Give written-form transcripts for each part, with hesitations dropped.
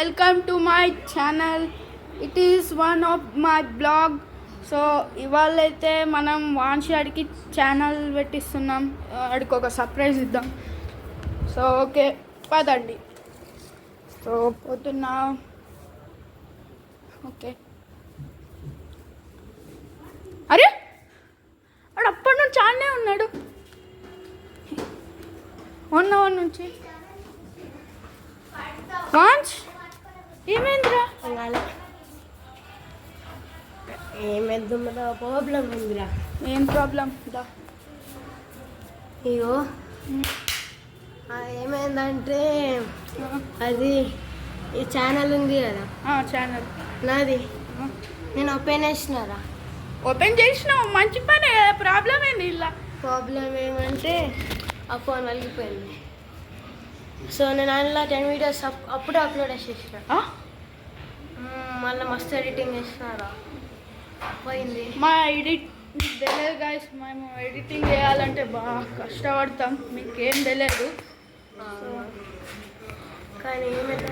Welcome to my channel. It is one of my blog. So ఇవాళ అయితే మనం వాన్షి ఆడికి ఛానల్ పెట్టిస్తున్నాం. ఆడికి ఒక సర్ప్రైజ్ ఇద్దాం. సో ఓకే పదండి. సో పోతున్నా. ఓకే అరే వాడు అప్పటి నుంచి ఆడనే ఉన్నాడు. 1 hour నుంచి. వాన్స్ ఏమైందిరా? ఏమైందిరా? ప్రాబ్లం ఉందిరా. ఏం ప్రాబ్లం? అయ్యో ఏమైందంటే అది ఈ ఛానల్ ఉంది కదా ఛానల్ నాది, నేను ఓపెన్ చేసినారా. ఓపెన్ చేసినావు, మంచి పనే కదా. ప్రాబ్లం ఏంది? ఇలా ప్రాబ్లం ఏమంటే ఆ ఫోన్ వలిగిపోయింది. సో నేను అందులో 10 వీడియోస్ అప్పుడే అప్లోడ్ చేసేసిన. మళ్ళీ మస్తు ఎడిటింగ్ చేసినారా, పోయింది. మా ఎడిట్ తెలియదు గాయస్. మేము ఎడిటింగ్ చేయాలంటే బాగా కష్టపడతాం, మీకేం తెలియదు. కానీ ఏమైందా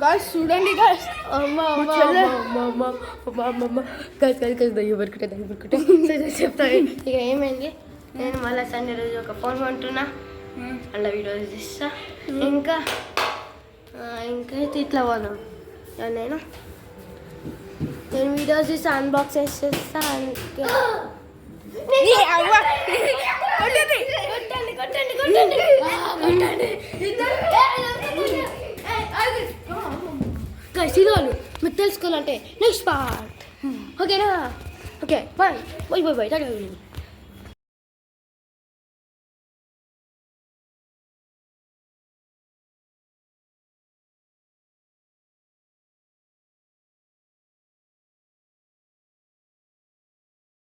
గాయస్ చూడండి గాయస్. చెప్తా. ఇక ఏమైంది, నేను మళ్ళీ సండే రోజు ఒక ఫోన్ కొంటున్నా, అలా వీడియోస్ తీస్తా. ఇంకా ఇట్లా పోదాం. నేను వీడియోస్ తీస్తా, అన్బాక్స్ చేసేస్తా. సినిమాలు మీరు తెలుసుకోవాలంటే నెక్స్ట్ పార్ట్. ఓకేనా? Okay bye bye bye bye.